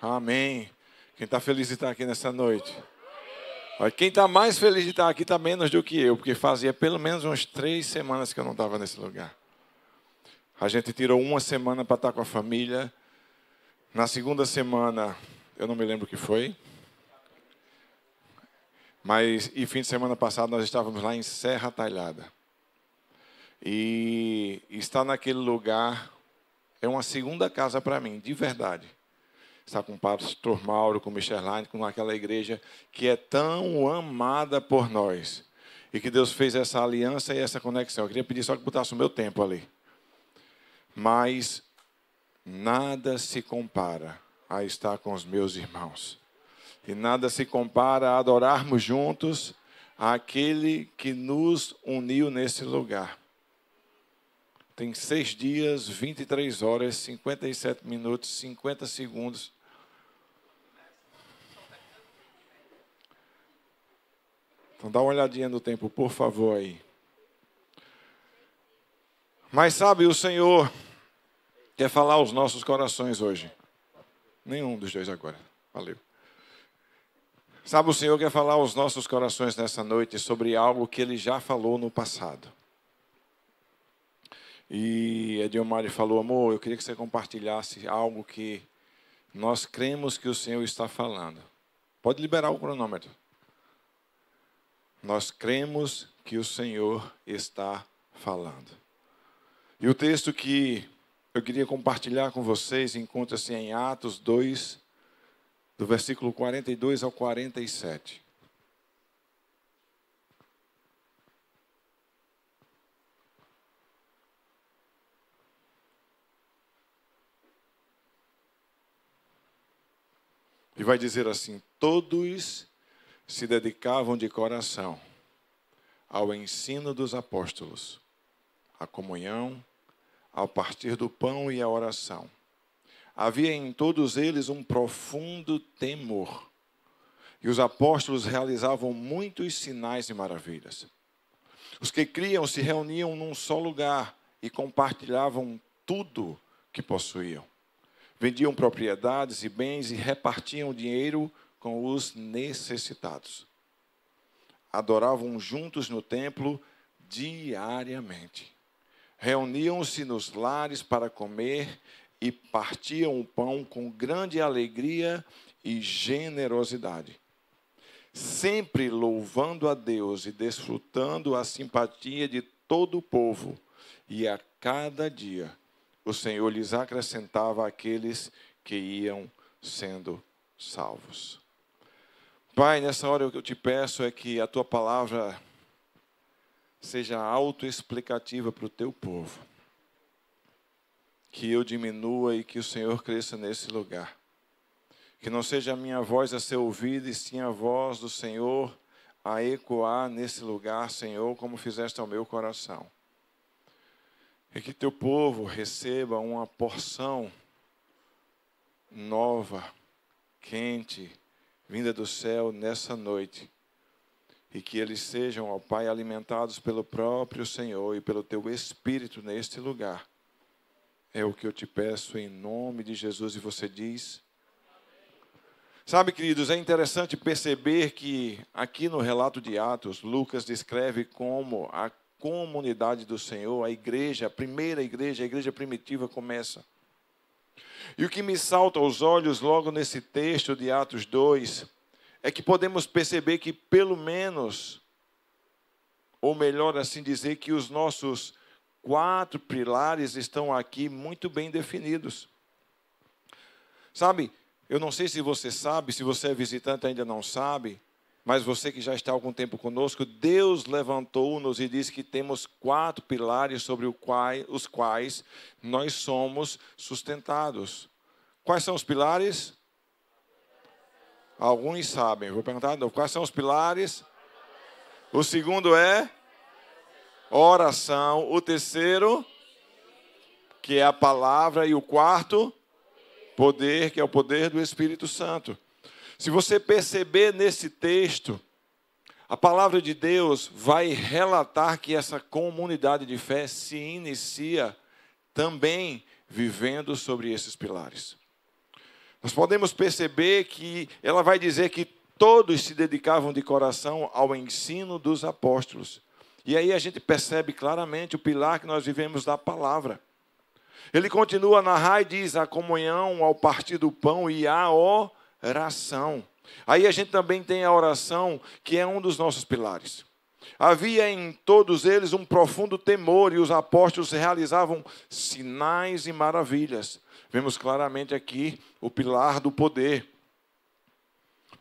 Amém. Quem está feliz de estar aqui nessa noite? Olha, quem está mais feliz de estar aqui está menos do que eu, porque fazia pelo menos umas 3 semanas que eu não estava nesse lugar. A gente tirou uma semana para estar com a família. Na segunda semana, eu não me lembro o que foi. E fim de semana passado nós estávamos lá em Serra Talhada. E estar naquele lugar é uma segunda casa para mim, de verdade. Estar com o pastor Mauro, com o Michelane, com aquela igreja que é tão amada por nós. E que Deus fez essa aliança e essa conexão. Eu queria pedir só que botasse o meu tempo ali. Mas nada se compara a estar com os meus irmãos. E nada se compara a adorarmos juntos aquele que nos uniu nesse lugar. Tem 6 dias, 23 horas, 57 minutos, 50 segundos. Então dá uma olhadinha no tempo, por favor, aí. Mas sabe, o Senhor quer falar aos nossos corações hoje. Nenhum dos dois agora. Valeu. Sabe, o Senhor quer falar aos nossos corações nessa noite sobre algo que Ele já falou no passado. E Edilmari falou, amor, eu queria que você compartilhasse algo que nós cremos que o Senhor está falando. Pode liberar o cronômetro. Nós cremos que o Senhor está falando. E o texto que eu queria compartilhar com vocês encontra-se em Atos 2, do versículo 42 ao 47. E vai dizer assim, todos se dedicavam de coração ao ensino dos apóstolos, à comunhão, ao partir do pão e à oração. Havia em todos eles um profundo temor. E os apóstolos realizavam muitos sinais e maravilhas. Os que criam se reuniam num só lugar e compartilhavam tudo que possuíam. Vendiam propriedades e bens e repartiam dinheiro com os necessitados. Adoravam juntos no templo diariamente. Reuniam-se nos lares para comer e partiam o pão com grande alegria e generosidade, sempre louvando a Deus e desfrutando a simpatia de todo o povo. E a cada dia o Senhor lhes acrescentava aqueles que iam sendo salvos. Pai, nessa hora o que eu te peço é que a tua palavra seja autoexplicativa para o teu povo. Que eu diminua e que o Senhor cresça nesse lugar. Que não seja a minha voz a ser ouvida, e sim a voz do Senhor a ecoar nesse lugar, Senhor, como fizeste ao meu coração. E que teu povo receba uma porção nova, quente, vinda do céu nessa noite. E que eles sejam, ó Pai, alimentados pelo próprio Senhor e pelo teu Espírito neste lugar. É o que eu te peço em nome de Jesus. E você diz... Sabe, queridos, é interessante perceber que aqui no relato de Atos, Lucas descreve como a comunidade do Senhor, a igreja, a primeira igreja, a igreja primitiva começa. E o que me salta aos olhos logo nesse texto de Atos 2, é que podemos perceber que pelo menos, ou melhor assim dizer, que os nossos 4 pilares estão aqui muito bem definidos. Sabe, eu não sei se você sabe, se você é visitante ainda não sabe, mas você que já está há algum tempo conosco, Deus levantou-nos e disse que temos 4 pilares sobre os quais nós somos sustentados. Quais são os pilares? Alguns sabem, vou perguntar, quais são os pilares? O segundo é oração. O terceiro, que é a palavra. E o quarto, poder, que é o poder do Espírito Santo. Se você perceber nesse texto, a palavra de Deus vai relatar que essa comunidade de fé se inicia também vivendo sobre esses pilares. Nós podemos perceber que ela vai dizer que todos se dedicavam de coração ao ensino dos apóstolos. E aí a gente percebe claramente o pilar que nós vivemos da palavra. Ele continua a narrar e diz: a comunhão ao partir do pão e a oração. Aí a gente também tem a oração, que é um dos nossos pilares. Havia em todos eles um profundo temor, e os apóstolos realizavam sinais e maravilhas. Vemos claramente aqui o pilar do poder.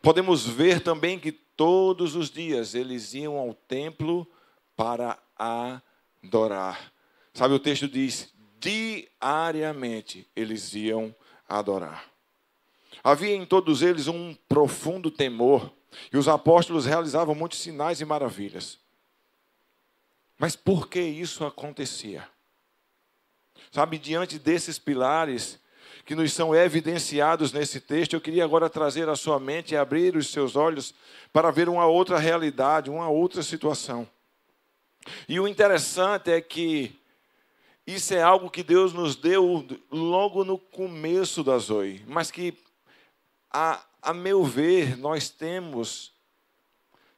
Podemos ver também que todos os dias eles iam ao templo para adorar. Sabe, o texto diz: diariamente eles iam adorar. Havia em todos eles um profundo temor, e os apóstolos realizavam muitos sinais e maravilhas. Mas por que isso acontecia? Sabe, diante desses pilares que nos são evidenciados nesse texto, eu queria agora trazer à sua mente e abrir os seus olhos para ver uma outra realidade, uma outra situação. E o interessante é que isso é algo que Deus nos deu logo no começo da Zoe, mas que, a meu ver, nós temos,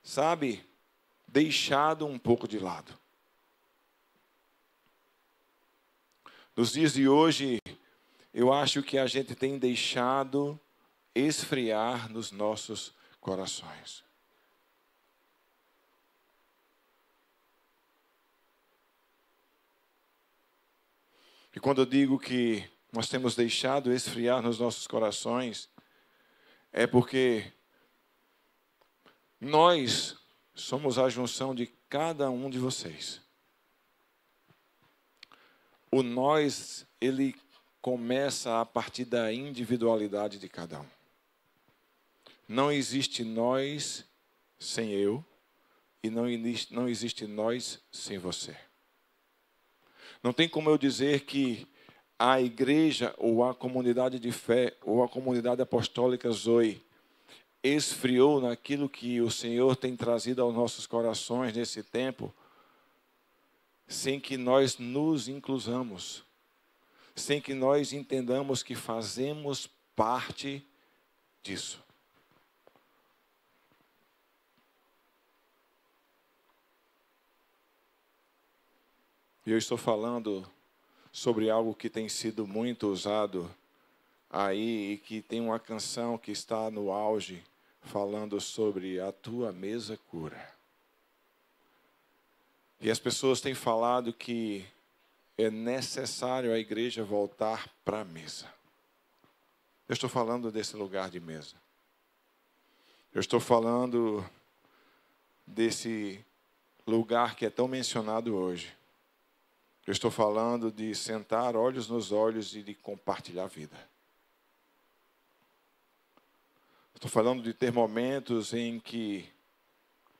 sabe, deixado um pouco de lado. Nos dias de hoje, eu acho que a gente tem deixado esfriar nos nossos corações. E quando eu digo que nós temos deixado esfriar nos nossos corações, é porque nós somos a junção de cada um de vocês. O nós, ele começa a partir da individualidade de cada um. Não existe nós sem eu, e não existe nós sem você. Não tem como eu dizer que a igreja, ou a comunidade de fé, ou a comunidade apostólica Zoe, esfriou naquilo que o Senhor tem trazido aos nossos corações nesse tempo, sem que nós nos inclusamos, sem que nós entendamos que fazemos parte disso. E eu estou falando sobre algo que tem sido muito usado aí, e que tem uma canção que está no auge, falando sobre a tua mesa cura. E as pessoas têm falado que é necessário a igreja voltar para a mesa. Eu estou falando desse lugar de mesa. Eu estou falando desse lugar que é tão mencionado hoje. Eu estou falando de sentar olhos nos olhos e de compartilhar a vida. Estou falando de ter momentos em que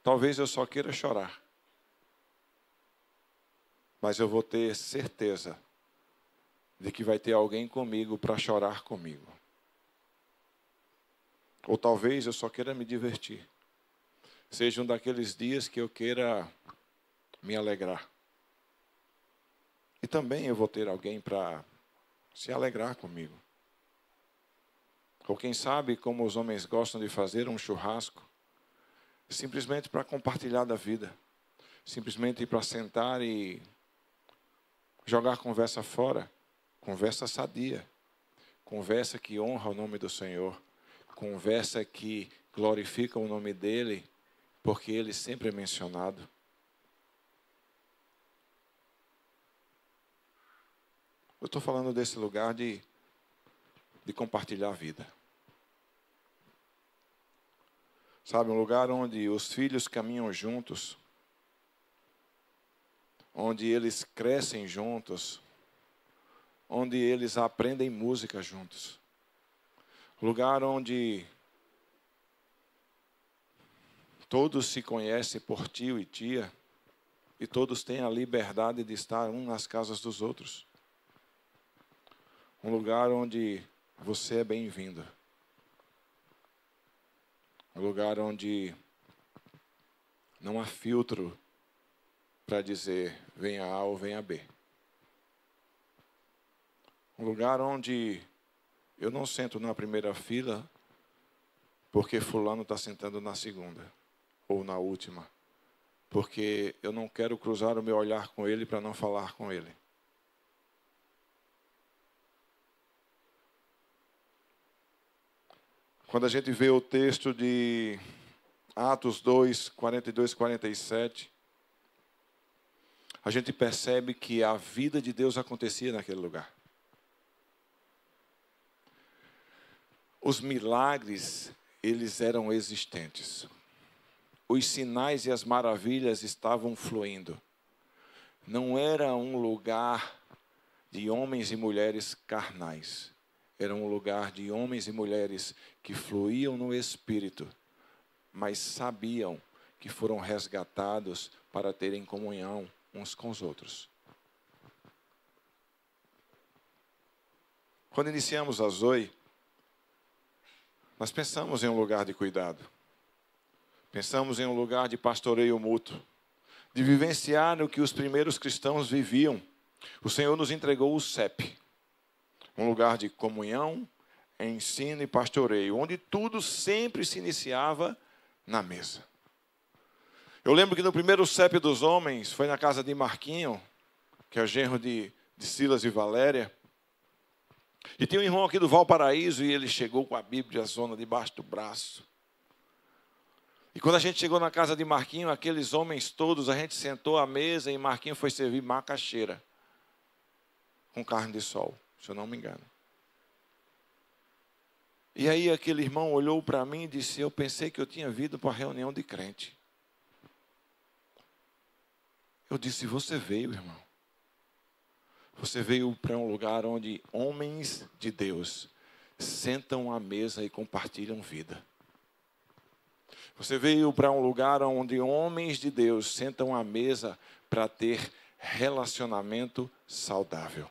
talvez eu só queira chorar, mas eu vou ter certeza de que vai ter alguém comigo para chorar comigo. Ou talvez eu só queira me divertir. Seja um daqueles dias que eu queira me alegrar. E também eu vou ter alguém para se alegrar comigo. Ou quem sabe, como os homens gostam de fazer, um churrasco, simplesmente para compartilhar da vida. Simplesmente para sentar e jogar conversa fora, conversa sadia, conversa que honra o nome do Senhor, conversa que glorifica o nome dEle, porque Ele sempre é mencionado. Eu estou falando desse lugar de compartilhar a vida. Sabe, um lugar onde os filhos caminham juntos, onde eles crescem juntos, onde eles aprendem música juntos. Lugar onde todos se conhecem por tio e tia, e todos têm a liberdade de estar um nas casas dos outros. Um lugar onde você é bem-vindo. Um lugar onde não há filtro para dizer venha A ou venha B. Um lugar onde eu não sento na primeira fila porque fulano está sentando na segunda ou na última. Porque eu não quero cruzar o meu olhar com ele para não falar com ele. Quando a gente vê o texto de Atos 2, 42, 47, a gente percebe que a vida de Deus acontecia naquele lugar. Os milagres, eles eram existentes. Os sinais e as maravilhas estavam fluindo. Não era um lugar de homens e mulheres carnais. Era um lugar de homens e mulheres que fluíam no Espírito, mas sabiam que foram resgatados para terem comunhão uns com os outros. Quando iniciamos a Zoe, nós pensamos em um lugar de cuidado. Pensamos em um lugar de pastoreio mútuo, de vivenciar o que os primeiros cristãos viviam. O Senhor nos entregou o CEP, um lugar de comunhão, ensino e pastoreio, onde tudo sempre se iniciava na mesa. Eu lembro que no primeiro CEP dos homens, foi na casa de Marquinho, que é o genro de Silas e Valéria, e tem um irmão aqui do Valparaíso, e ele chegou com a Bíblia zona debaixo do braço. E quando a gente chegou na casa de Marquinho, aqueles homens todos, a gente sentou à mesa e Marquinho foi servir macaxeira com carne de sol, se eu não me engano. E aí aquele irmão olhou para mim e disse, eu pensei que eu tinha vindo para uma reunião de crente. Eu disse, você veio, irmão. Você veio para um lugar onde homens de Deus sentam à mesa e compartilham vida. Você veio para um lugar onde homens de Deus sentam à mesa para ter relacionamento saudável.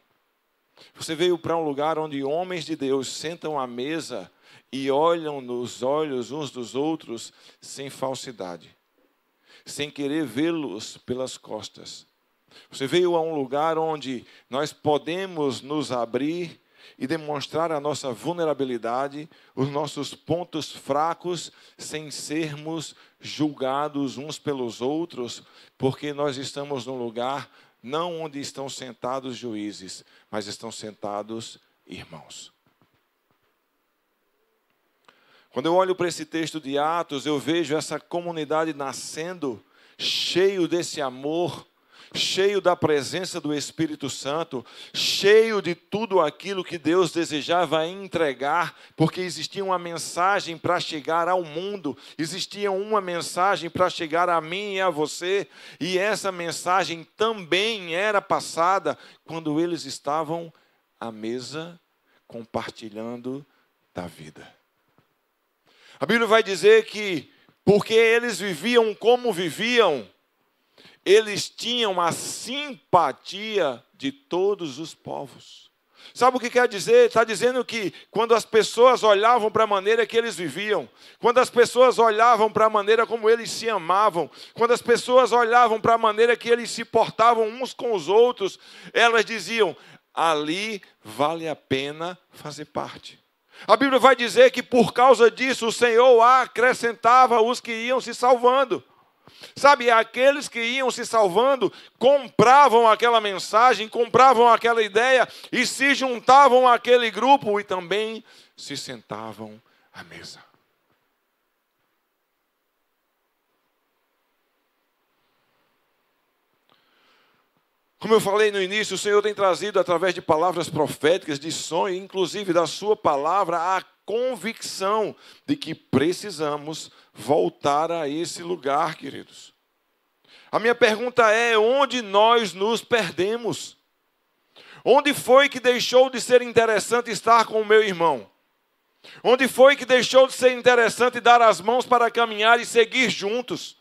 Você veio para um lugar onde homens de Deus sentam à mesa e olham nos olhos uns dos outros sem falsidade, sem querer vê-los pelas costas. Você veio a um lugar onde nós podemos nos abrir e demonstrar a nossa vulnerabilidade, os nossos pontos fracos, sem sermos julgados uns pelos outros, porque nós estamos num lugar não onde estão sentados juízes, mas estão sentados irmãos. Quando eu olho para esse texto de Atos, eu vejo essa comunidade nascendo, cheio desse amor, cheio da presença do Espírito Santo, cheio de tudo aquilo que Deus desejava entregar, porque existia uma mensagem para chegar ao mundo, existia uma mensagem para chegar a mim e a você, e essa mensagem também era passada quando eles estavam à mesa, compartilhando da vida. A Bíblia vai dizer que, porque eles viviam como viviam, eles tinham a simpatia de todos os povos. Sabe o que quer dizer? Está dizendo que quando as pessoas olhavam para a maneira que eles viviam, quando as pessoas olhavam para a maneira como eles se amavam, quando as pessoas olhavam para a maneira que eles se portavam uns com os outros, elas diziam, ali vale a pena fazer parte. A Bíblia vai dizer que por causa disso o Senhor acrescentava os que iam se salvando. Sabe, aqueles que iam se salvando compravam aquela mensagem, compravam aquela ideia e se juntavam àquele grupo e também se sentavam à mesa. Como eu falei no início, o Senhor tem trazido através de palavras proféticas, de sonho, inclusive da sua palavra, a convicção de que precisamos voltar a esse lugar, queridos. A minha pergunta é, onde nós nos perdemos? Onde foi que deixou de ser interessante estar com o meu irmão? Onde foi que deixou de ser interessante dar as mãos para caminhar e seguir juntos?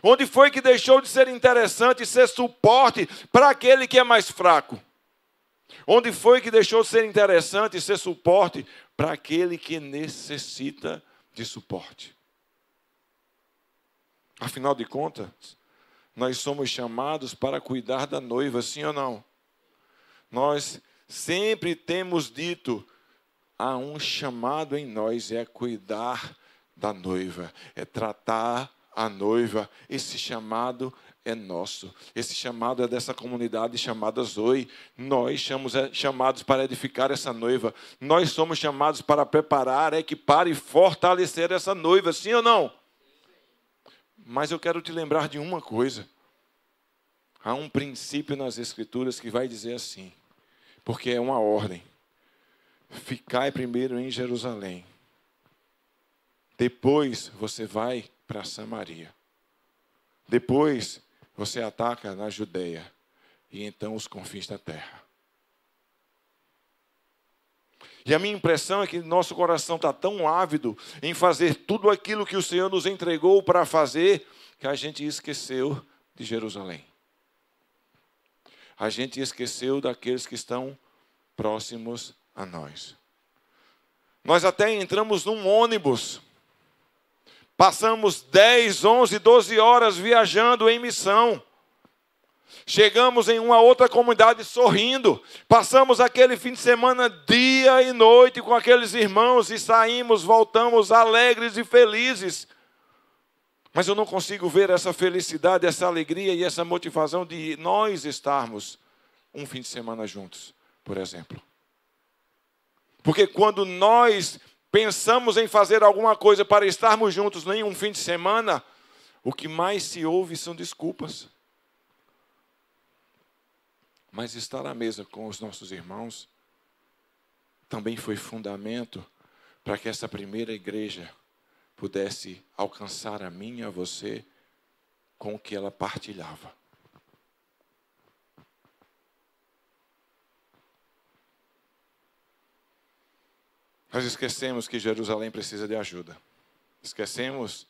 Onde foi que deixou de ser interessante ser suporte para aquele que é mais fraco? Onde foi que deixou de ser interessante ser suporte para aquele que necessita de suporte? Afinal de contas, nós somos chamados para cuidar da noiva, sim ou não? Nós sempre temos dito, há um chamado em nós, é cuidar da noiva, é tratar a noiva. Esse chamado é nosso. Esse chamado é dessa comunidade chamada Zoe. Nós somos chamados para edificar essa noiva. Nós somos chamados para preparar, equipar e fortalecer essa noiva. Sim ou não? Mas eu quero te lembrar de uma coisa. Há um princípio nas Escrituras que vai dizer assim, porque é uma ordem. Ficai primeiro em Jerusalém. Depois você vai para Samaria. Depois você ataca na Judeia. E então os confins da terra. E a minha impressão é que nosso coração está tão ávido em fazer tudo aquilo que o Senhor nos entregou para fazer, que a gente esqueceu de Jerusalém. A gente esqueceu daqueles que estão próximos a nós. Nós até entramos num ônibus. Passamos 10, 11, 12 horas viajando em missão. Chegamos em uma outra comunidade sorrindo. Passamos aquele fim de semana dia e noite com aqueles irmãos e saímos, voltamos alegres e felizes. Mas eu não consigo ver essa felicidade, essa alegria e essa motivação de nós estarmos um fim de semana juntos, por exemplo. Porque quando nós pensamos em fazer alguma coisa para estarmos juntos em um fim de semana, o que mais se ouve são desculpas. Mas estar à mesa com os nossos irmãos também foi fundamento para que essa primeira igreja pudesse alcançar a mim e a você com o que ela partilhava. Nós esquecemos que Jerusalém precisa de ajuda. Esquecemos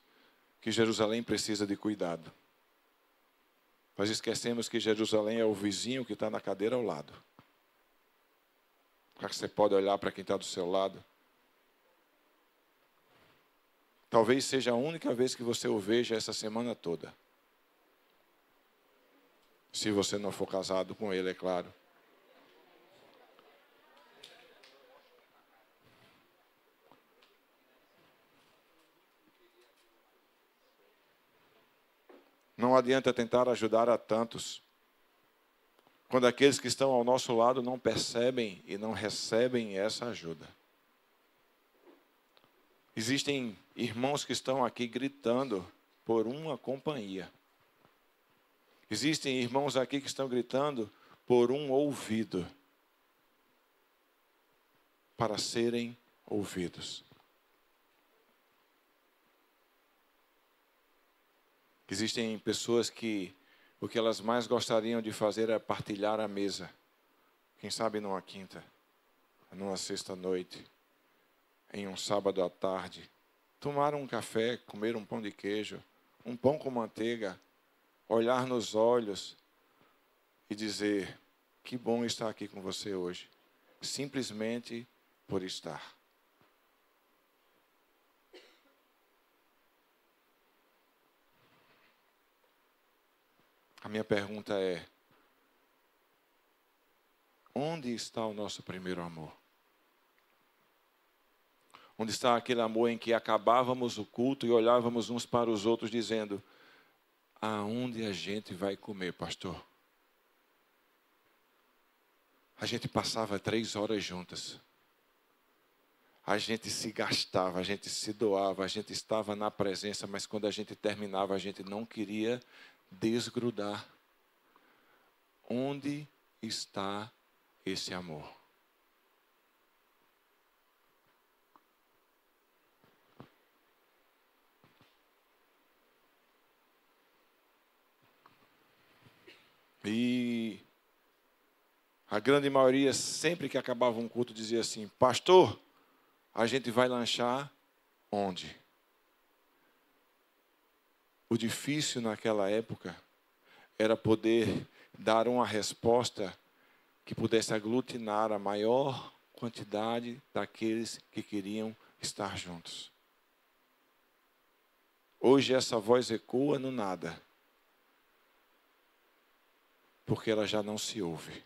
que Jerusalém precisa de cuidado. Nós esquecemos que Jerusalém é o vizinho que está na cadeira ao lado. Será que você pode olhar para quem está do seu lado? Talvez seja a única vez que você o veja essa semana toda. Se você não for casado com ele, é claro. Não adianta tentar ajudar a tantos, quando aqueles que estão ao nosso lado não percebem e não recebem essa ajuda. Existem irmãos que estão aqui gritando por uma companhia. Existem irmãos aqui que estão gritando por um ouvido, para serem ouvidos. Existem pessoas que o que elas mais gostariam de fazer é partilhar a mesa. Quem sabe numa quinta, numa sexta-noite, em um sábado à tarde. Tomar um café, comer um pão de queijo, um pão com manteiga, olhar nos olhos e dizer, que bom estar aqui com você hoje. Simplesmente por estar. A minha pergunta é, onde está o nosso primeiro amor? Onde está aquele amor em que acabávamos o culto e olhávamos uns para os outros dizendo, aonde a gente vai comer, pastor? A gente passava 3 horas juntas. A gente se gastava, a gente se doava, a gente estava na presença, mas quando a gente terminava, a gente não queria desgrudar. Onde está esse amor? E a grande maioria, sempre que acabava um culto, dizia assim, pastor, a gente vai lanchar onde? O difícil naquela época era poder dar uma resposta que pudesse aglutinar a maior quantidade daqueles que queriam estar juntos. Hoje essa voz ecoa no nada, porque ela já não se ouve.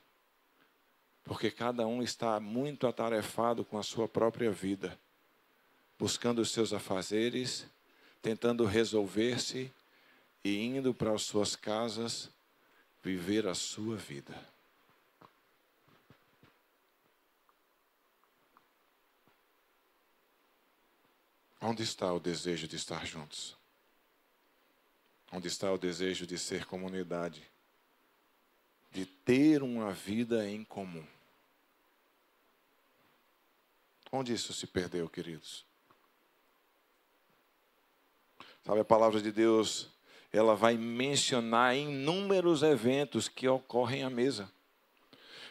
Porque cada um está muito atarefado com a sua própria vida, buscando os seus afazeres, tentando resolver-se e indo para as suas casas viver a sua vida. Onde está o desejo de estar juntos? Onde está o desejo de ser comunidade? De ter uma vida em comum? Onde isso se perdeu, queridos? Sabe, a palavra de Deus, ela vai mencionar inúmeros eventos que ocorrem à mesa.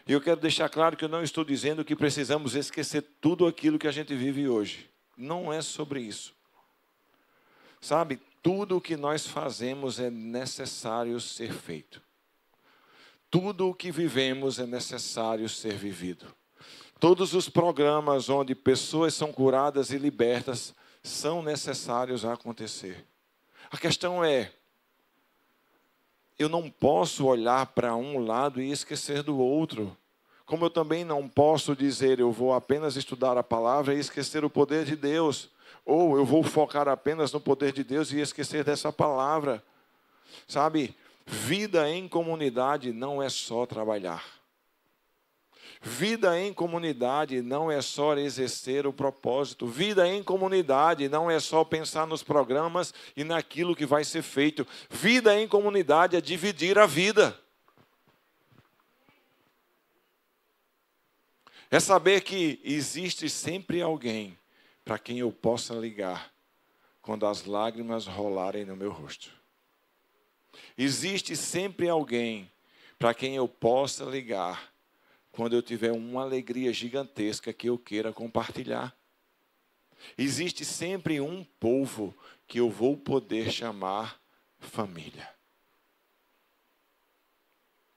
E eu quero deixar claro que eu não estou dizendo que precisamos esquecer tudo aquilo que a gente vive hoje. Não é sobre isso. Sabe, tudo o que nós fazemos é necessário ser feito. Tudo o que vivemos é necessário ser vivido. Todos os programas onde pessoas são curadas e libertas são necessários a acontecer. A questão é, eu não posso olhar para um lado e esquecer do outro. Como eu também não posso dizer, eu vou apenas estudar a palavra e esquecer o poder de Deus. Ou eu vou focar apenas no poder de Deus e esquecer dessa palavra. Sabe, vida em comunidade não é só trabalhar. Vida em comunidade não é só exercer o propósito. Vida em comunidade não é só pensar nos programas e naquilo que vai ser feito. Vida em comunidade é dividir a vida. É saber que existe sempre alguém para quem eu possa ligar quando as lágrimas rolarem no meu rosto. Existe sempre alguém para quem eu possa ligar quando eu tiver uma alegria gigantesca que eu queira compartilhar. Existe sempre um povo que eu vou poder chamar família.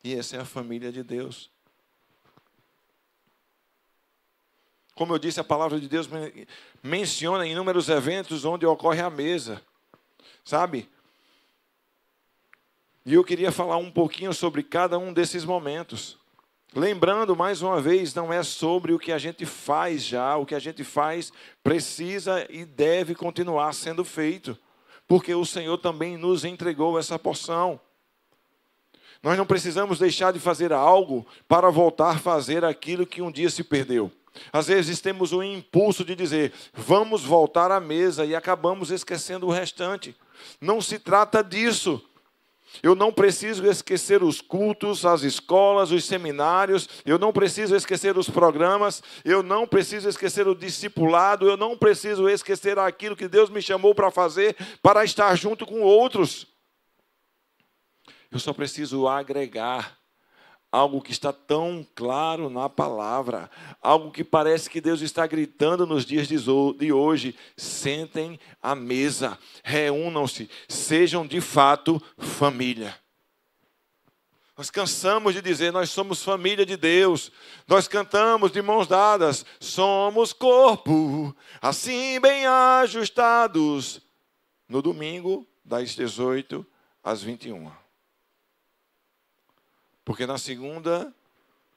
E essa é a família de Deus. Como eu disse, a palavra de Deus menciona inúmeros eventos onde ocorre a mesa. Sabe? E eu queria falar um pouquinho sobre cada um desses momentos. Lembrando, mais uma vez, não é sobre o que a gente faz já. O que a gente faz precisa e deve continuar sendo feito. Porque o Senhor também nos entregou essa porção. Nós não precisamos deixar de fazer algo para voltar a fazer aquilo que um dia se perdeu. Às vezes temos o impulso de dizer, vamos voltar à mesa e acabamos esquecendo o restante. Não se trata disso. Eu não preciso esquecer os cultos, as escolas, os seminários. Eu não preciso esquecer os programas. Eu não preciso esquecer o discipulado. Eu não preciso esquecer aquilo que Deus me chamou para fazer, para estar junto com outros. Eu só preciso agregar algo que está tão claro na palavra, algo que parece que Deus está gritando nos dias de hoje. Sentem à mesa, reúnam-se, sejam de fato família. Nós cansamos de dizer, nós somos família de Deus. Nós cantamos de mãos dadas, somos corpo, assim bem ajustados. No domingo, das 18 às 21. Porque na segunda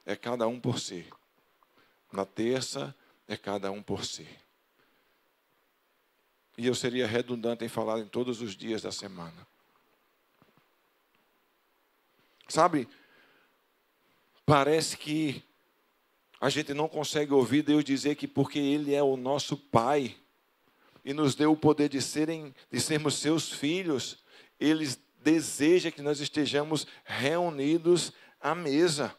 é cada um por si. Na terça é cada um por si. E eu seria redundante em falar em todos os dias da semana. Sabe, parece que a gente não consegue ouvir Deus dizer que porque Ele é o nosso Pai e nos deu o poder de sermos seus filhos, Ele deseja que nós estejamos reunidos à mesa.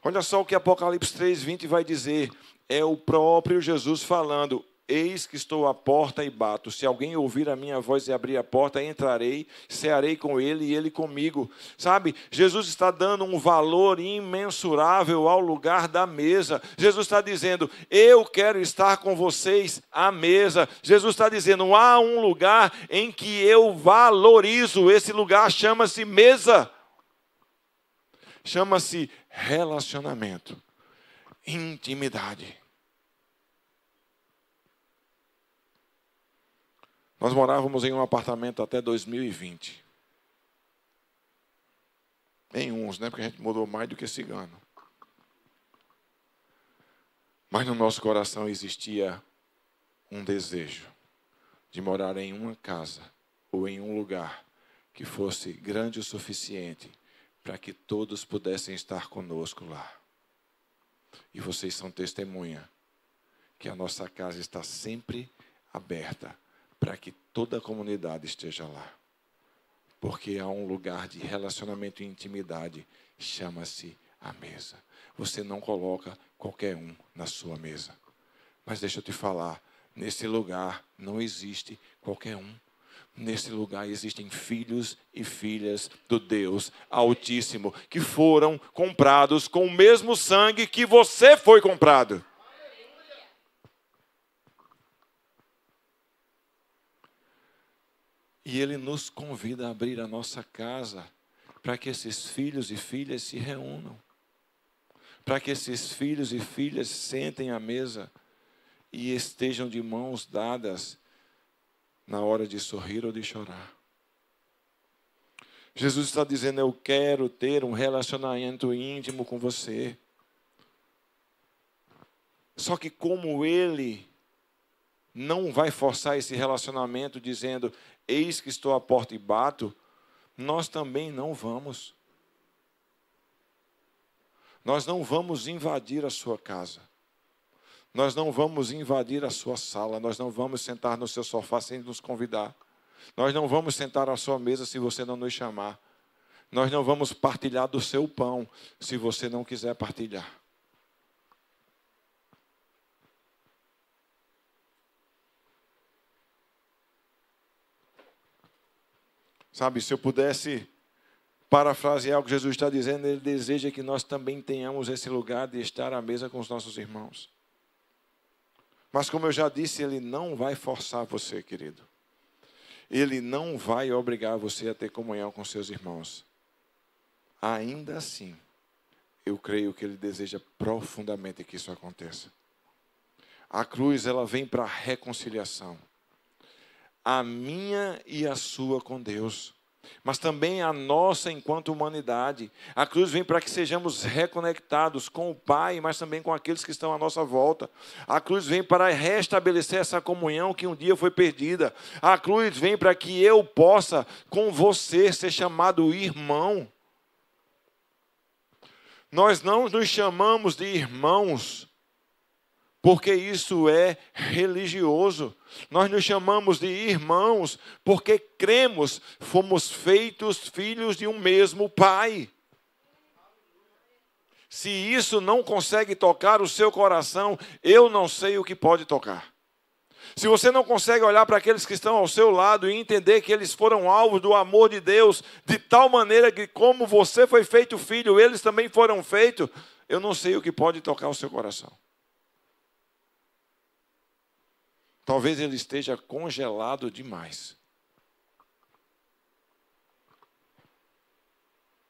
Olha só o que Apocalipse 3:20 vai dizer. É o próprio Jesus falando. Eis que estou à porta e bato. Se alguém ouvir a minha voz e abrir a porta, entrarei, cearei com ele e ele comigo. Sabe, Jesus está dando um valor imensurável ao lugar da mesa. Jesus está dizendo, eu quero estar com vocês à mesa. Jesus está dizendo, há um lugar em que eu valorizo. Esse lugar chama-se mesa. Chama-se relacionamento, intimidade. Nós morávamos em um apartamento até 2020. Em uns, né? Porque a gente mudou mais do que cigano. Mas no nosso coração existia um desejo de morar em uma casa ou em um lugar que fosse grande o suficiente para que todos pudessem estar conosco lá. E vocês são testemunha que a nossa casa está sempre aberta para que toda a comunidade esteja lá. Porque há um lugar de relacionamento e intimidade, chama-se a mesa. Você não coloca qualquer um na sua mesa. Mas deixa eu te falar, nesse lugar não existe qualquer um. Nesse lugar existem filhos e filhas do Deus Altíssimo, que foram comprados com o mesmo sangue que você foi comprado. E Ele nos convida a abrir a nossa casa para que esses filhos e filhas se reúnam. Para que esses filhos e filhas sentem à mesa e estejam de mãos dadas na hora de sorrir ou de chorar. Jesus está dizendo, eu quero ter um relacionamento íntimo com você. Só que como Ele não vai forçar esse relacionamento dizendo, eis que estou à porta e bato, nós também não vamos. Nós não vamos invadir a sua casa. Nós não vamos invadir a sua sala. Nós não vamos sentar no seu sofá sem nos convidar. Nós não vamos sentar à sua mesa se você não nos chamar. Nós não vamos partilhar do seu pão se você não quiser partilhar. Sabe, se eu pudesse parafrasear o que Jesus está dizendo, Ele deseja que nós também tenhamos esse lugar de estar à mesa com os nossos irmãos. Mas como eu já disse, Ele não vai forçar você, querido. Ele não vai obrigar você a ter comunhão com seus irmãos. Ainda assim, eu creio que Ele deseja profundamente que isso aconteça. A cruz, ela vem para a reconciliação. A minha e a sua com Deus. Mas também a nossa enquanto humanidade. A cruz vem para que sejamos reconectados com o Pai, mas também com aqueles que estão à nossa volta. A cruz vem para restabelecer essa comunhão que um dia foi perdida. A cruz vem para que eu possa, com você, ser chamado irmão. Nós não nos chamamos de irmãos, porque isso é religioso. Nós nos chamamos de irmãos, porque cremos, fomos feitos filhos de um mesmo Pai. Se isso não consegue tocar o seu coração, eu não sei o que pode tocar. Se você não consegue olhar para aqueles que estão ao seu lado e entender que eles foram alvos do amor de Deus, de tal maneira que como você foi feito filho, eles também foram feitos, eu não sei o que pode tocar o seu coração. Talvez ele esteja congelado demais.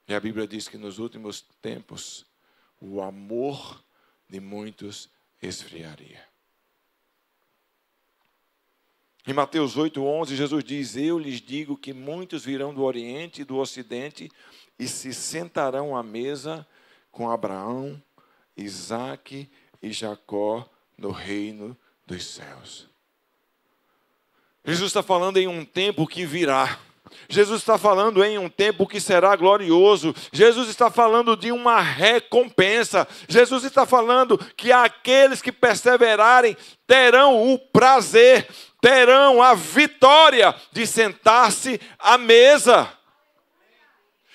E a Bíblia diz que nos últimos tempos, o amor de muitos esfriaria. Em Mateus 8:11, Jesus diz, eu lhes digo que muitos virão do Oriente e do Ocidente e se sentarão à mesa com Abraão, Isaque e Jacó no reino dos céus. Jesus está falando em um tempo que virá. Jesus está falando em um tempo que será glorioso. Jesus está falando de uma recompensa. Jesus está falando que aqueles que perseverarem terão o prazer, terão a vitória de sentar-se à mesa.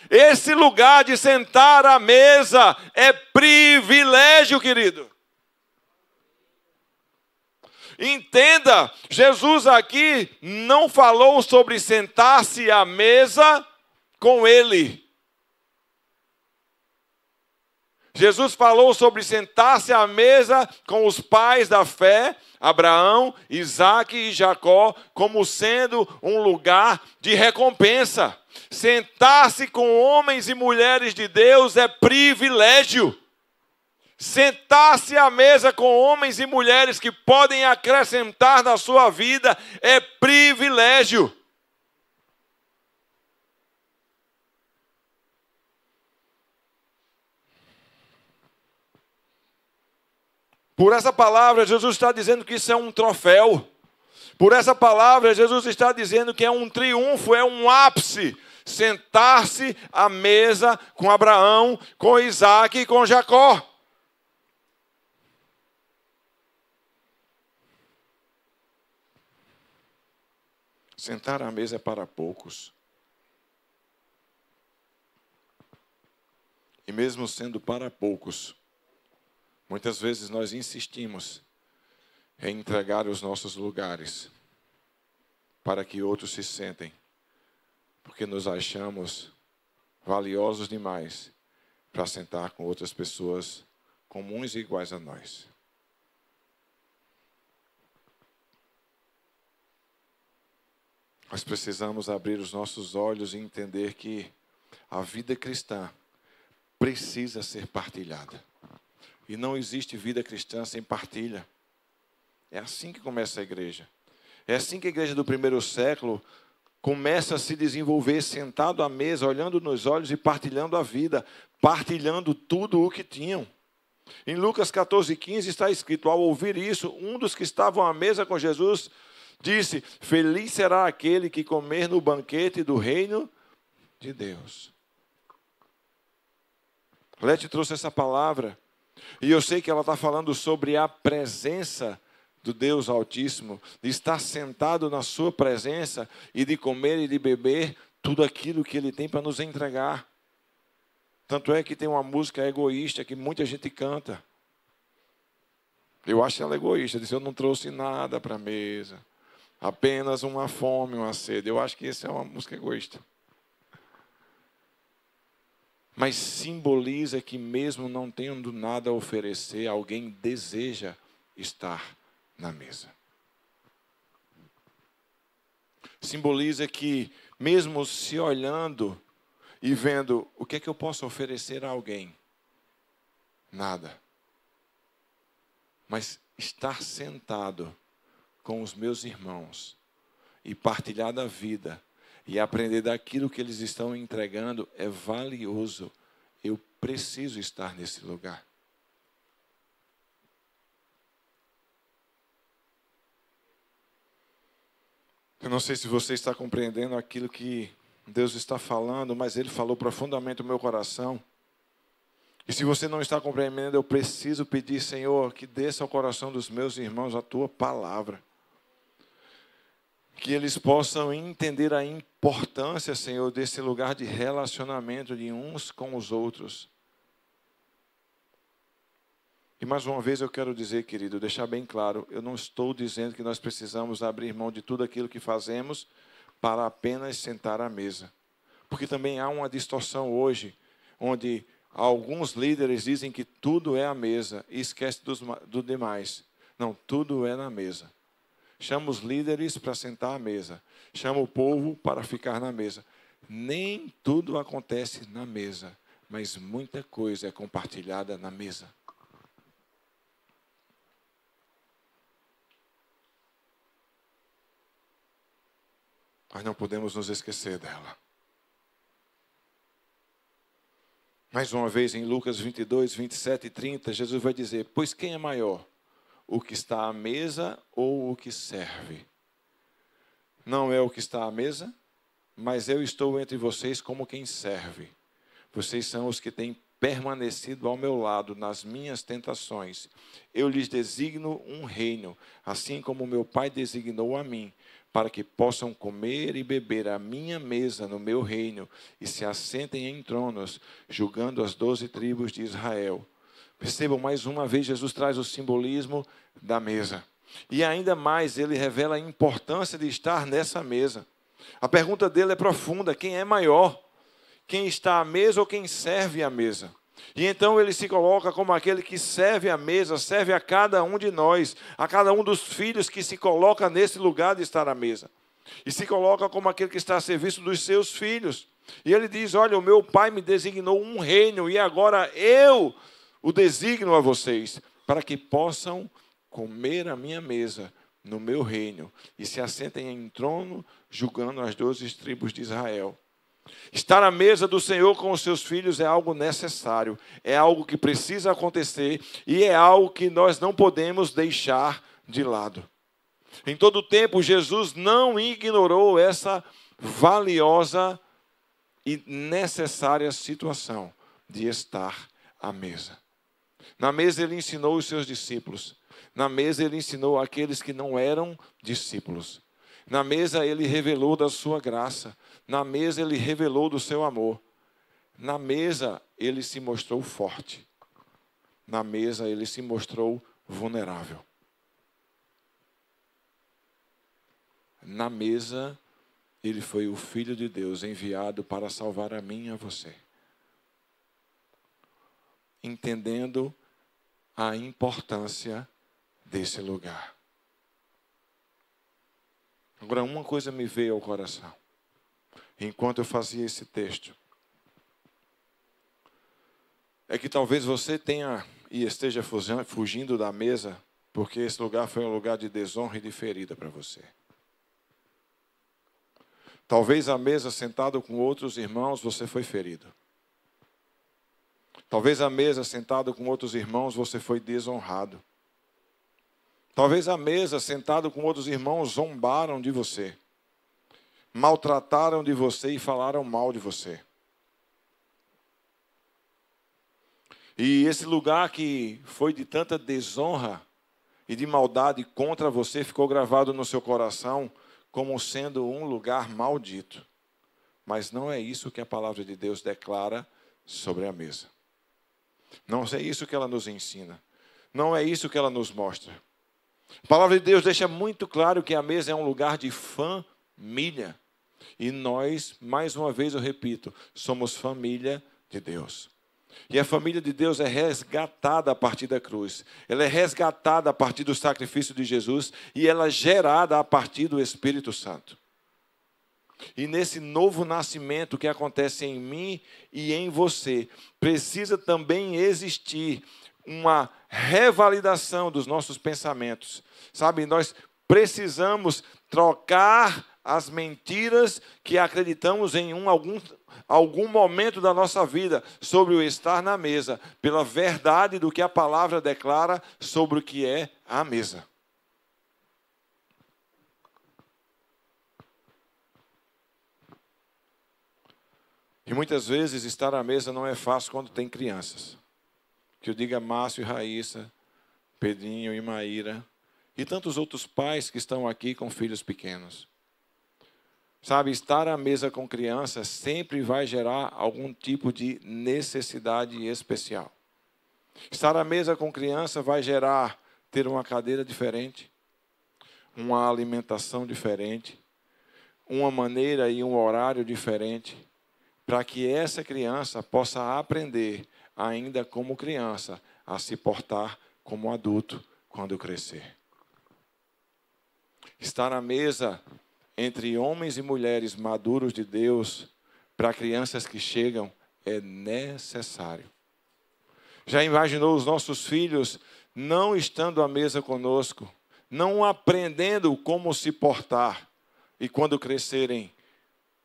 Esse lugar de sentar à mesa é privilégio, querido. Entenda, Jesus aqui não falou sobre sentar-se à mesa com Ele. Jesus falou sobre sentar-se à mesa com os pais da fé, Abraão, Isaque e Jacó, como sendo um lugar de recompensa. Sentar-se com homens e mulheres de Deus é privilégio. Sentar-se à mesa com homens e mulheres que podem acrescentar na sua vida é privilégio. Por essa palavra, Jesus está dizendo que isso é um troféu. Por essa palavra, Jesus está dizendo que é um triunfo, é um ápice. Sentar-se à mesa com Abraão, com Isaac e com Jacó. Sentar à mesa é para poucos. E mesmo sendo para poucos, muitas vezes nós insistimos em entregar os nossos lugares para que outros se sentem, porque nos achamos valiosos demais para sentar com outras pessoas comuns e iguais a nós. Nós precisamos abrir os nossos olhos e entender que a vida cristã precisa ser partilhada. E não existe vida cristã sem partilha. É assim que começa a igreja. É assim que a igreja do primeiro século começa a se desenvolver, sentado à mesa, olhando nos olhos e partilhando a vida, partilhando tudo o que tinham. Em Lucas 14:15 está escrito: ao ouvir isso, um dos que estavam à mesa com Jesus disse: feliz será aquele que comer no banquete do reino de Deus. Lete trouxe essa palavra, e eu sei que ela está falando sobre a presença do Deus Altíssimo, de estar sentado na sua presença e de comer e de beber tudo aquilo que Ele tem para nos entregar. Tanto é que tem uma música egoísta que muita gente canta. Eu acho ela egoísta, diz: eu não trouxe nada para a mesa, apenas uma fome, uma sede. Eu acho que essa é uma música egoísta. Mas simboliza que mesmo não tendo nada a oferecer, alguém deseja estar na mesa. Simboliza que mesmo se olhando e vendo o que é que eu posso oferecer a alguém, nada. Mas estar sentado com os meus irmãos e partilhar da vida e aprender daquilo que eles estão entregando é valioso. Eu preciso estar nesse lugar. Eu não sei se você está compreendendo aquilo que Deus está falando, mas Ele falou profundamente no meu coração. E se você não está compreendendo, eu preciso pedir: Senhor, que desça ao coração dos meus irmãos a Tua palavra. Que eles possam entender a importância, Senhor, desse lugar de relacionamento de uns com os outros. E mais uma vez eu quero dizer, querido, deixar bem claro, eu não estou dizendo que nós precisamos abrir mão de tudo aquilo que fazemos para apenas sentar à mesa. Porque também há uma distorção hoje, onde alguns líderes dizem que tudo é à mesa e esquece do demais. Não, tudo é na mesa. Chama os líderes para sentar à mesa. Chama o povo para ficar na mesa. Nem tudo acontece na mesa, mas muita coisa é compartilhada na mesa. Nós não podemos nos esquecer dela. Mais uma vez, em Lucas 22, 27 e 30, Jesus vai dizer: pois quem é maior? O que está à mesa ou o que serve? Não é o que está à mesa, mas eu estou entre vocês como quem serve. Vocês são os que têm permanecido ao meu lado nas minhas tentações. Eu lhes designo um reino, assim como meu Pai designou a mim, para que possam comer e beber à minha mesa no meu reino e se assentem em tronos, julgando as 12 tribos de Israel. Percebam, mais uma vez, Jesus traz o simbolismo da mesa. E ainda mais, ele revela a importância de estar nessa mesa. A pergunta dele é profunda: quem é maior? Quem está à mesa ou quem serve à mesa? E então ele se coloca como aquele que serve à mesa, serve a cada um de nós, a cada um dos filhos que se coloca nesse lugar de estar à mesa. E se coloca como aquele que está a serviço dos seus filhos. E ele diz: olha, o meu Pai me designou um reino e agora eu o designo a vocês, para que possam comer a minha mesa no meu reino e se assentem em trono, julgando as 12 tribos de Israel. Estar à mesa do Senhor com os seus filhos é algo necessário, é algo que precisa acontecer e é algo que nós não podemos deixar de lado. Em todo tempo, Jesus não ignorou essa valiosa e necessária situação de estar à mesa. Na mesa ele ensinou os seus discípulos. Na mesa ele ensinou aqueles que não eram discípulos. Na mesa ele revelou da sua graça. Na mesa ele revelou do seu amor. Na mesa ele se mostrou forte. Na mesa ele se mostrou vulnerável. Na mesa ele foi o Filho de Deus enviado para salvar a mim e a você. Entendendo a importância desse lugar. Agora, uma coisa me veio ao coração, enquanto eu fazia esse texto, é que talvez você tenha e esteja fugindo da mesa, porque esse lugar foi um lugar de desonra e de ferida para você. Talvez à mesa, sentado com outros irmãos, você foi ferido. Talvez à mesa, sentado com outros irmãos, você foi desonrado. Talvez à mesa, sentado com outros irmãos, zombaram de você. Maltrataram de você e falaram mal de você. E esse lugar que foi de tanta desonra e de maldade contra você, ficou gravado no seu coração como sendo um lugar maldito. Mas não é isso que a palavra de Deus declara sobre a mesa. Não é isso que ela nos ensina. Não é isso que ela nos mostra. A palavra de Deus deixa muito claro que a mesa é um lugar de família. E nós, mais uma vez eu repito, somos família de Deus. E a família de Deus é resgatada a partir da cruz. Ela é resgatada a partir do sacrifício de Jesus e ela é gerada a partir do Espírito Santo. E nesse novo nascimento que acontece em mim e em você, precisa também existir uma revalidação dos nossos pensamentos. Sabe, nós precisamos trocar as mentiras que acreditamos em algum momento da nossa vida sobre o estar na mesa, pela verdade do que a palavra declara sobre o que é a mesa. E muitas vezes estar à mesa não é fácil quando tem crianças. Que eu diga Márcio e Raíssa, Pedrinho e Maíra, e tantos outros pais que estão aqui com filhos pequenos. Sabe, estar à mesa com crianças sempre vai gerar algum tipo de necessidade especial. Estar à mesa com criança vai gerar ter uma cadeira diferente, uma alimentação diferente, uma maneira e um horário diferente, para que essa criança possa aprender, ainda como criança, a se portar como adulto quando crescer. Estar à mesa entre homens e mulheres maduros de Deus, para crianças que chegam, é necessário. Já imaginou os nossos filhos não estando à mesa conosco, não aprendendo como se portar, e quando crescerem,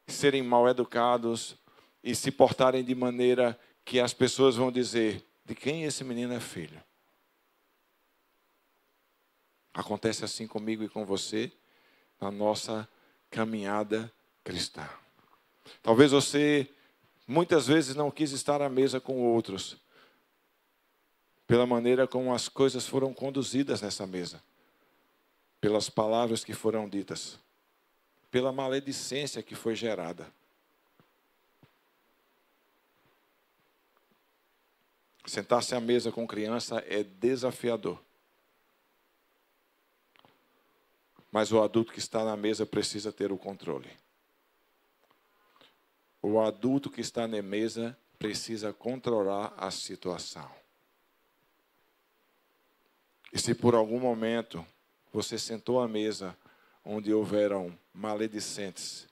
serem mal educados e se portarem de maneira que as pessoas vão dizer, de quem esse menino é filho? Acontece assim comigo e com você, na nossa caminhada cristã. Talvez você, muitas vezes, não quis estar à mesa com outros, pela maneira como as coisas foram conduzidas nessa mesa, pelas palavras que foram ditas, pela maledicência que foi gerada. Sentar-se à mesa com criança é desafiador. Mas o adulto que está na mesa precisa ter o controle. O adulto que está na mesa precisa controlar a situação. E se por algum momento você sentou à mesa onde houveram maledicentes,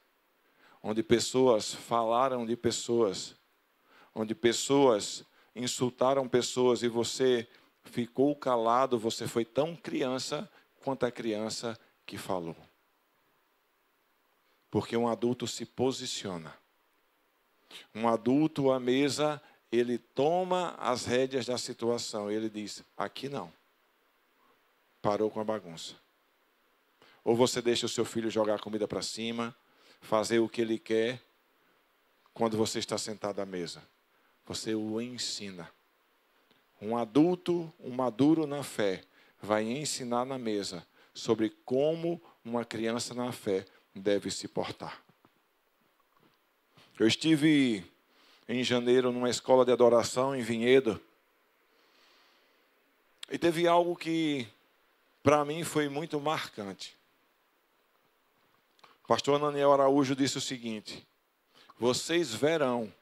onde pessoas falaram de pessoas, onde pessoas insultaram pessoas e você ficou calado, você foi tão criança quanto a criança que falou. Porque um adulto se posiciona. Um adulto à mesa, ele toma as rédeas da situação. Ele diz, aqui não. Parou com a bagunça. Ou você deixa o seu filho jogar a comida para cima, fazer o que ele quer, quando você está sentado à mesa. Você o ensina. Um adulto, um maduro na fé, vai ensinar na mesa sobre como uma criança na fé deve se portar. Eu estive em janeiro numa escola de adoração em Vinhedo. E teve algo que, para mim, foi muito marcante. O pastor Ananiel Araújo disse o seguinte: vocês verão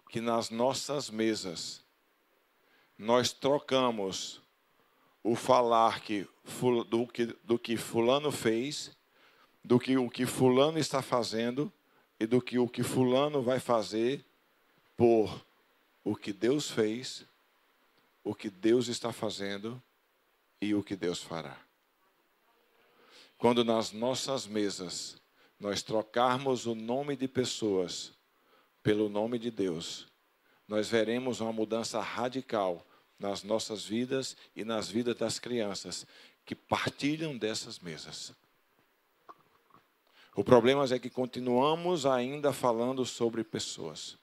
que nas nossas mesas nós trocamos o falar do que fulano fez, do que o que fulano está fazendo e do que o que fulano vai fazer por o que Deus fez, o que Deus está fazendo e o que Deus fará. Quando nas nossas mesas nós trocarmos o nome de pessoas pelo nome de Deus, nós veremos uma mudança radical nas nossas vidas e nas vidas das crianças que partilham dessas mesas. O problema é que continuamos ainda falando sobre pessoas.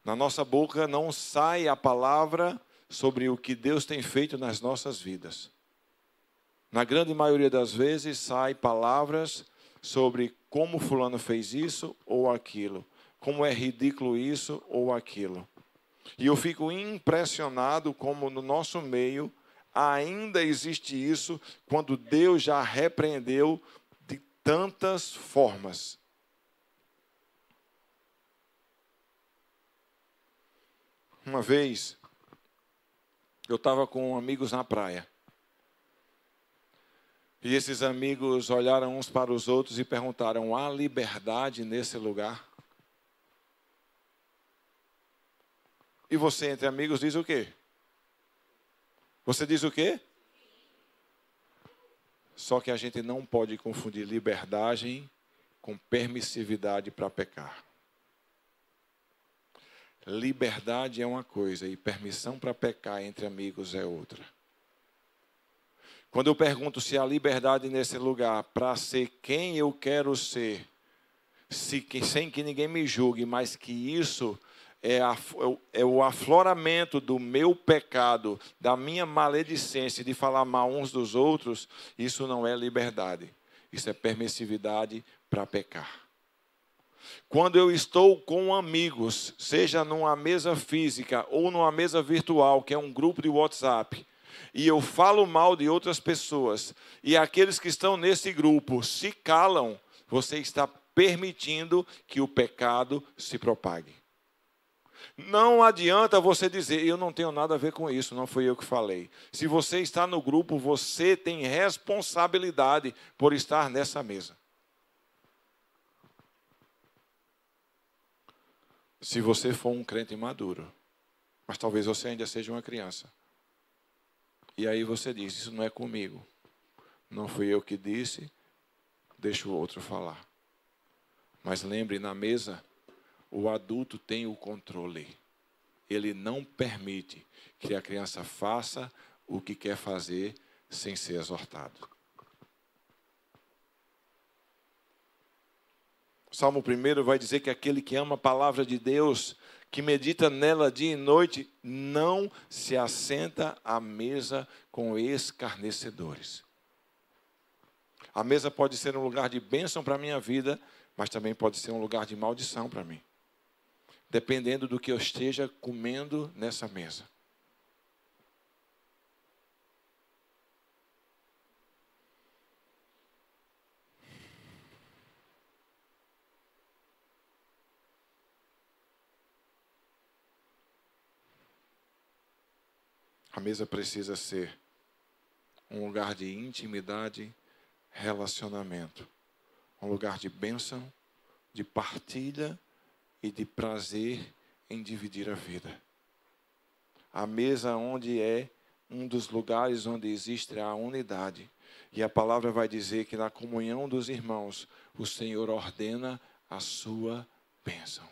Na nossa boca não sai a palavra sobre o que Deus tem feito nas nossas vidas. Na grande maioria das vezes, saem palavras sobre como fulano fez isso ou aquilo, como é ridículo isso ou aquilo. E eu fico impressionado como no nosso meio ainda existe isso, quando Deus já repreendeu de tantas formas. Uma vez, eu estava com amigos na praia. E esses amigos olharam uns para os outros e perguntaram: há liberdade nesse lugar? E você, entre amigos, diz o quê? Você diz o quê? Só que a gente não pode confundir liberdade com permissividade para pecar. Liberdade é uma coisa e permissão para pecar entre amigos é outra. Quando eu pergunto se há liberdade nesse lugar para ser quem eu quero ser, sem que ninguém me julgue, mas que isso é o afloramento do meu pecado, da minha maledicência de falar mal uns dos outros, isso não é liberdade. Isso é permissividade para pecar. Quando eu estou com amigos, seja numa mesa física ou numa mesa virtual, que é um grupo de WhatsApp, e eu falo mal de outras pessoas, e aqueles que estão nesse grupo se calam, você está permitindo que o pecado se propague. Não adianta você dizer: eu não tenho nada a ver com isso, não fui eu que falei. Se você está no grupo, você tem responsabilidade por estar nessa mesa. Se você for um crente maduro, mas talvez você ainda seja uma criança. E aí você diz: isso não é comigo. Não fui eu que disse, deixa o outro falar. Mas lembre, na mesa, o adulto tem o controle. Ele não permite que a criança faça o que quer fazer sem ser exortado. O Salmo 1 vai dizer que aquele que ama a palavra de Deus, que medita nela dia e noite, não se assenta à mesa com escarnecedores. A mesa pode ser um lugar de bênção para a minha vida, mas também pode ser um lugar de maldição para mim, dependendo do que eu esteja comendo nessa mesa. A mesa precisa ser um lugar de intimidade, relacionamento, um lugar de bênção, de partilha e de prazer em dividir a vida. A mesa onde é um dos lugares onde existe a unidade. E a palavra vai dizer que na comunhão dos irmãos, o Senhor ordena a sua bênção.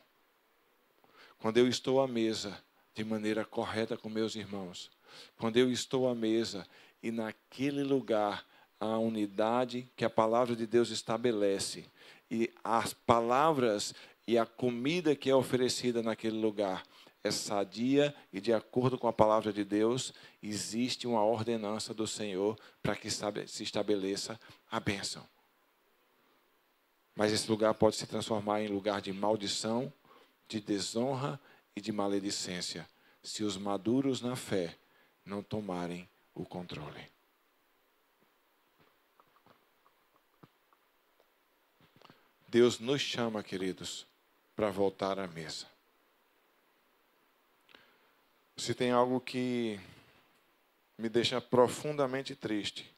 Quando eu estou à mesa de maneira correta com meus irmãos, quando eu estou à mesa e naquele lugar a unidade que a palavra de Deus estabelece, e as palavras e a comida que é oferecida naquele lugar é sadia e de acordo com a palavra de Deus, existe uma ordenança do Senhor para que se estabeleça a bênção. Mas esse lugar pode se transformar em lugar de maldição, de desonra e de maledicência, se os maduros na fé não tomarem o controle. Deus nos chama, queridos, para voltar à mesa. Se tem algo que me deixa profundamente triste,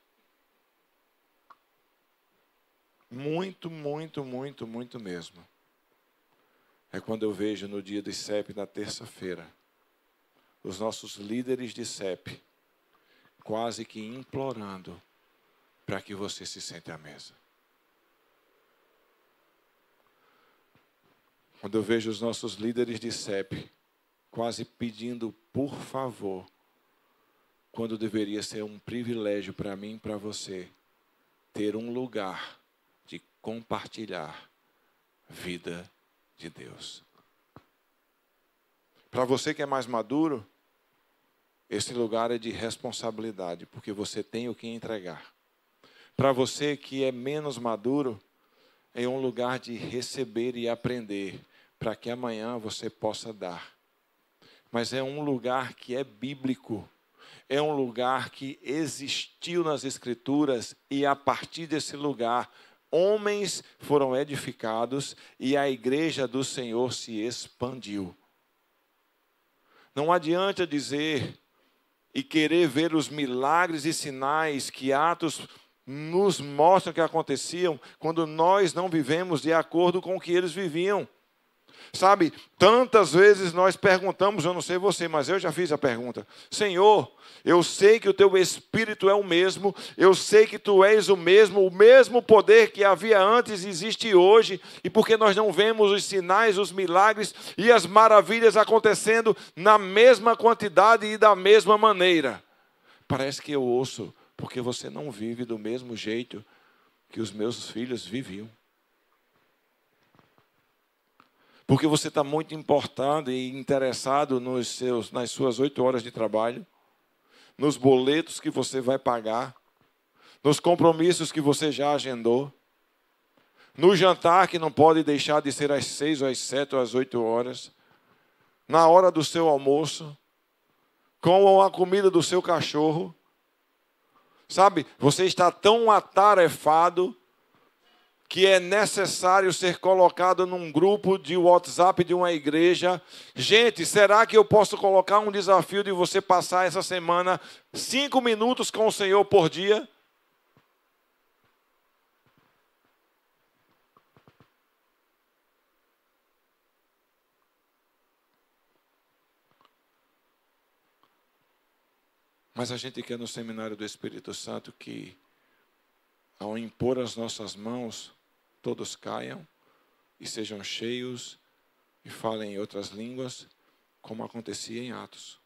muito, muito, muito, muito mesmo, é quando eu vejo no dia do CEP, na terça-feira, os nossos líderes de CEP quase que implorando para que você se sente à mesa. Quando eu vejo os nossos líderes de CEP quase pedindo por favor, quando deveria ser um privilégio para mim e para você ter um lugar de compartilhar vida de Deus. Para você que é mais maduro, esse lugar é de responsabilidade, porque você tem o que entregar. Para você que é menos maduro, é um lugar de receber e aprender, para que amanhã você possa dar. Mas é um lugar que é bíblico, é um lugar que existiu nas Escrituras, e a partir desse lugar, homens foram edificados e a igreja do Senhor se expandiu. Não adianta dizer e querer ver os milagres e sinais que Atos nos mostram que aconteciam, quando nós não vivemos de acordo com o que eles viviam. Sabe, tantas vezes nós perguntamos, eu não sei você, mas eu já fiz a pergunta: Senhor, eu sei que o teu Espírito é o mesmo, eu sei que tu és o mesmo poder que havia antes existe hoje, e por que nós não vemos os sinais, os milagres e as maravilhas acontecendo na mesma quantidade e da mesma maneira? Parece que eu ouço, porque você não vive do mesmo jeito que os meus filhos viviam. Porque você está muito importando e interessado nas suas 8 horas de trabalho, nos boletos que você vai pagar, nos compromissos que você já agendou, no jantar que não pode deixar de ser às 6 ou às 7 ou às 8 horas, na hora do seu almoço, com a comida do seu cachorro. Sabe, você está tão atarefado que é necessário ser colocado num grupo de WhatsApp de uma igreja. Gente, será que eu posso colocar um desafio de você passar essa semana 5 minutos com o Senhor por dia? Mas a gente quer no seminário do Espírito Santo que, ao impor as nossas mãos, todos caiam e sejam cheios e falem em outras línguas, como acontecia em Atos.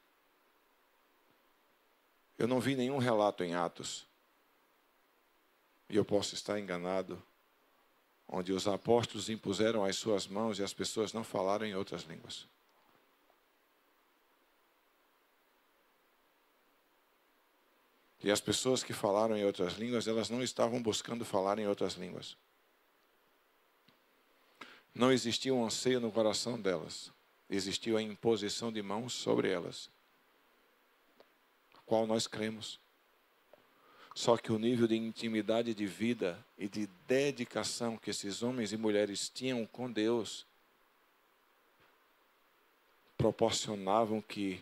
Eu não vi nenhum relato em Atos, e eu posso estar enganado, onde os apóstolos impuseram as suas mãos e as pessoas não falaram em outras línguas. E as pessoas que falaram em outras línguas, elas não estavam buscando falar em outras línguas. Não existia um anseio no coração delas. Existiu a imposição de mãos sobre elas, a qual nós cremos. Só que o nível de intimidade de vida e de dedicação que esses homens e mulheres tinham com Deus proporcionavam que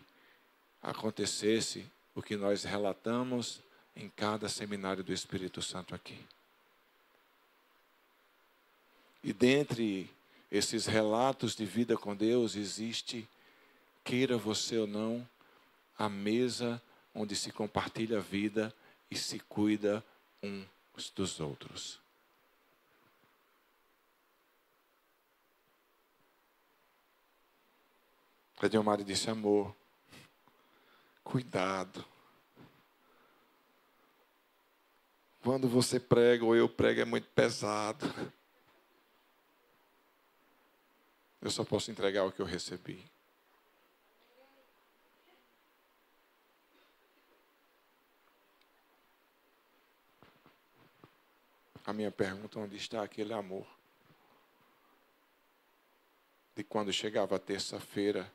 acontecesse o que nós relatamos em cada seminário do Espírito Santo aqui. E dentre esses relatos de vida com Deus existe, queira você ou não, a mesa onde se compartilha a vida e se cuida uns dos outros. Edilmar disse: amor, cuidado. Quando você prega ou eu prego é muito pesado. Eu só posso entregar o que eu recebi. A minha pergunta: onde está aquele amor? De quando chegava a terça-feira,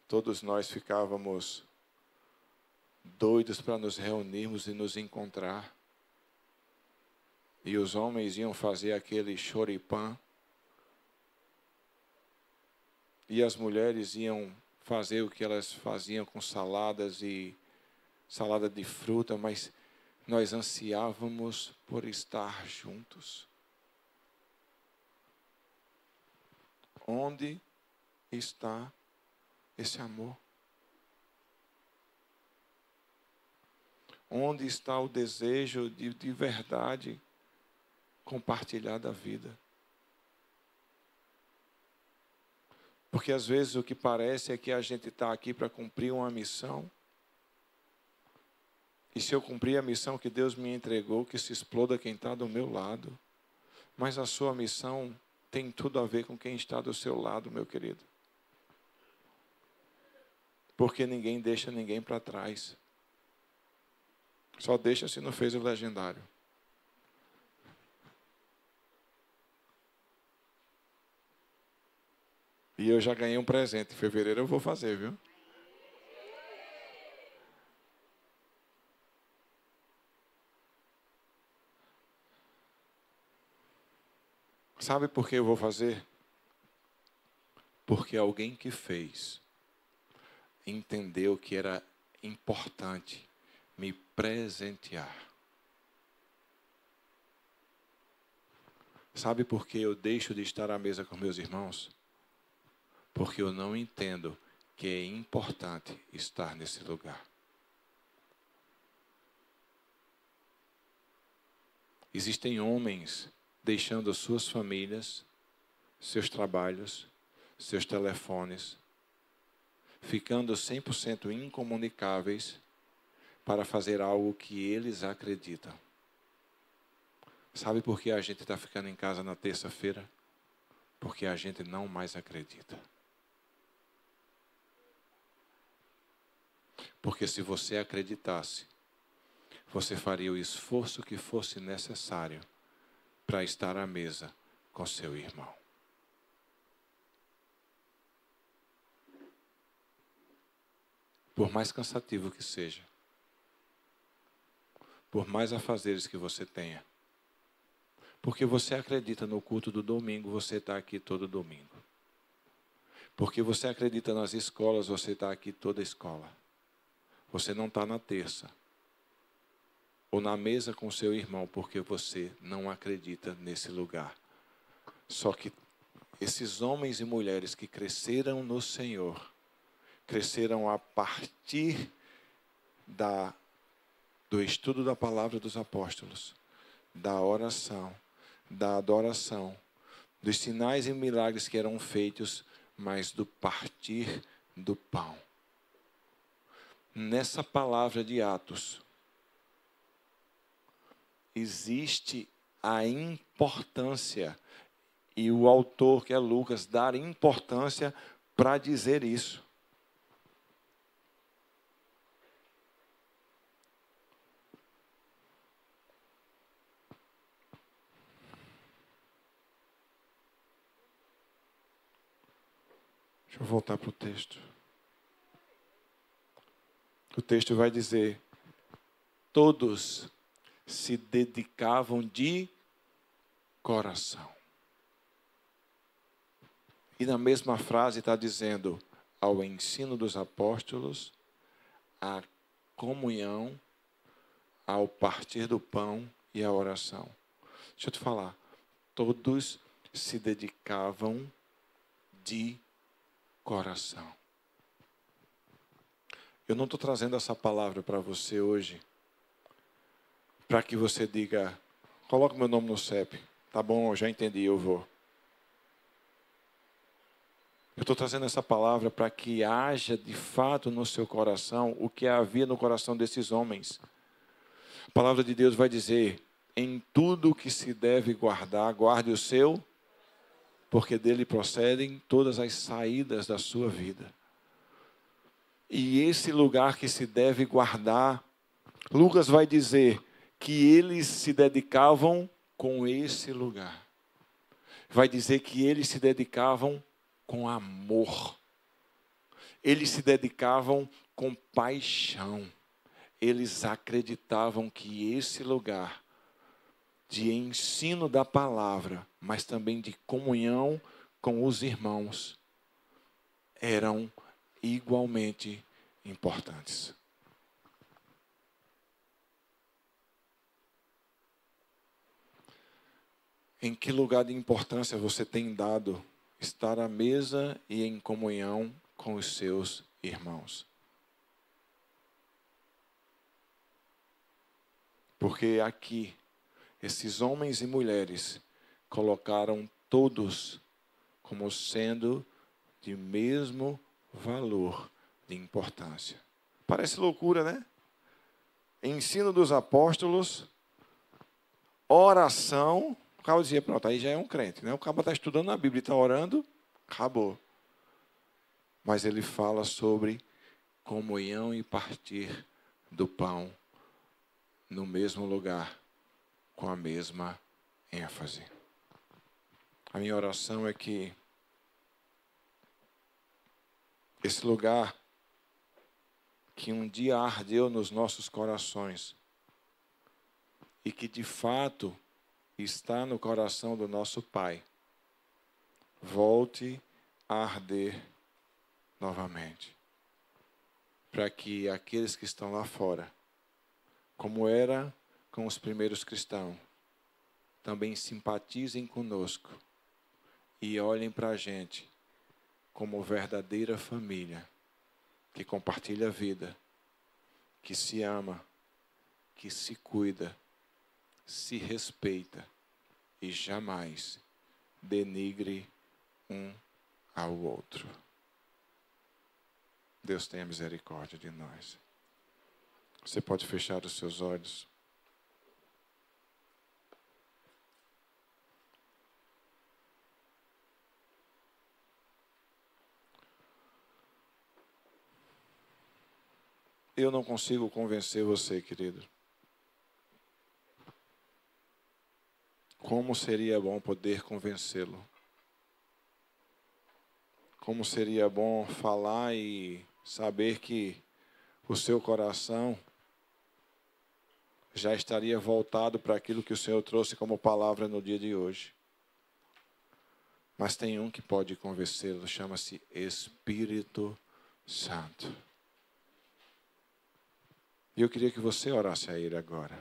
todos nós ficávamos doidos para nos reunirmos e nos encontrar. E os homens iam fazer aquele choripã. E as mulheres iam fazer o que elas faziam com saladas e salada de fruta, mas nós ansiávamos por estar juntos. Onde está esse amor? Onde está o desejo de verdade compartilhar da vida? Porque às vezes o que parece é que a gente está aqui para cumprir uma missão. E se eu cumprir a missão que Deus me entregou, que se exploda quem está do meu lado. Mas a sua missão tem tudo a ver com quem está do seu lado, meu querido. Porque ninguém deixa ninguém para trás. Só deixa se não fez o legendário. E eu já ganhei um presente. Em fevereiro eu vou fazer, viu? Sabe por que eu vou fazer? Porque alguém que fez entendeu que era importante me presentear. Sabe por que eu deixo de estar à mesa com meus irmãos? Porque eu não entendo que é importante estar nesse lugar. Existem homens deixando suas famílias, seus trabalhos, seus telefones, ficando 100% incomunicáveis para fazer algo que eles acreditam. Sabe por que a gente está ficando em casa na terça-feira? Porque a gente não mais acredita. Porque se você acreditasse, você faria o esforço que fosse necessário para estar à mesa com seu irmão. Por mais cansativo que seja, por mais afazeres que você tenha, porque você acredita no culto do domingo, você está aqui todo domingo. Porque você acredita nas escolas, você está aqui toda escola. Você não está na terça ou na mesa com seu irmão porque você não acredita nesse lugar. Só que esses homens e mulheres que cresceram no Senhor, cresceram a partir do estudo da palavra dos apóstolos, da oração, da adoração, dos sinais e milagres que eram feitos, mas do partir do pão. Nessa palavra de Atos, existe a importância, e o autor, que é Lucas, dar importância para dizer isso. Deixa eu voltar para o texto. O texto vai dizer: todos se dedicavam de coração. E na mesma frase está dizendo: ao ensino dos apóstolos, à comunhão, ao partir do pão e à oração. Deixa eu te falar. Todos se dedicavam de coração. Eu não estou trazendo essa palavra para você hoje para que você diga: coloca meu nome no CEP. Tá bom, eu já entendi, eu vou. Eu estou trazendo essa palavra para que haja de fato no seu coração o que havia no coração desses homens. A palavra de Deus vai dizer: em tudo que se deve guardar, guarde o seu, porque dele procedem todas as saídas da sua vida. E esse lugar que se deve guardar, Lucas vai dizer que eles se dedicavam com esse lugar. Vai dizer que eles se dedicavam com amor. Eles se dedicavam com paixão. Eles acreditavam que esse lugar de ensino da palavra, mas também de comunhão com os irmãos, eram igualmente importantes. Em que lugar de importância você tem dado estar à mesa e em comunhão com os seus irmãos? Porque aqui, esses homens e mulheres colocaram todos como sendo de mesmo valor de importância. Parece loucura, né? Ensino dos apóstolos, oração. O cara dizia, pronto, aí já é um crente, né? O cara está estudando a Bíblia e está orando, acabou. Mas ele fala sobre comunhão e partir do pão no mesmo lugar, com a mesma ênfase. A minha oração é que esse lugar que um dia ardeu nos nossos corações e que de fato está no coração do nosso Pai, volte a arder novamente, para que aqueles que estão lá fora, como era com os primeiros cristãos, também simpatizem conosco e olhem para a gente como verdadeira família, que compartilha a vida, que se ama, que se cuida, se respeita e jamais denigre um ao outro. Deus tenha misericórdia de nós. Você pode fechar os seus olhos. Eu não consigo convencer você, querido. Como seria bom poder convencê-lo? Como seria bom falar e saber que o seu coração já estaria voltado para aquilo que o Senhor trouxe como palavra no dia de hoje. Mas tem um que pode convencê-lo, chama-se Espírito Santo. E eu queria que você orasse a Ele agora.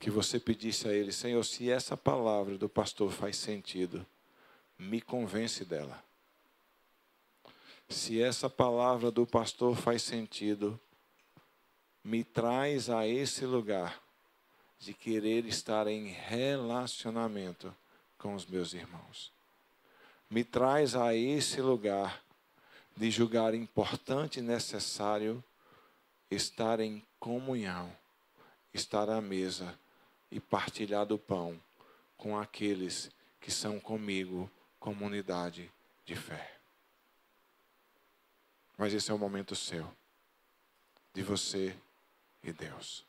Que você pedisse a Ele, Senhor, se essa palavra do pastor faz sentido, me convence dela. Se essa palavra do pastor faz sentido, me traz a esse lugar de querer estar em relacionamento com os meus irmãos. Me traz a esse lugar de julgar importante e necessário estar em comunhão, estar à mesa e partilhar do pão com aqueles que são comigo, comunidade de fé. Mas esse é o momento seu, de você e Deus.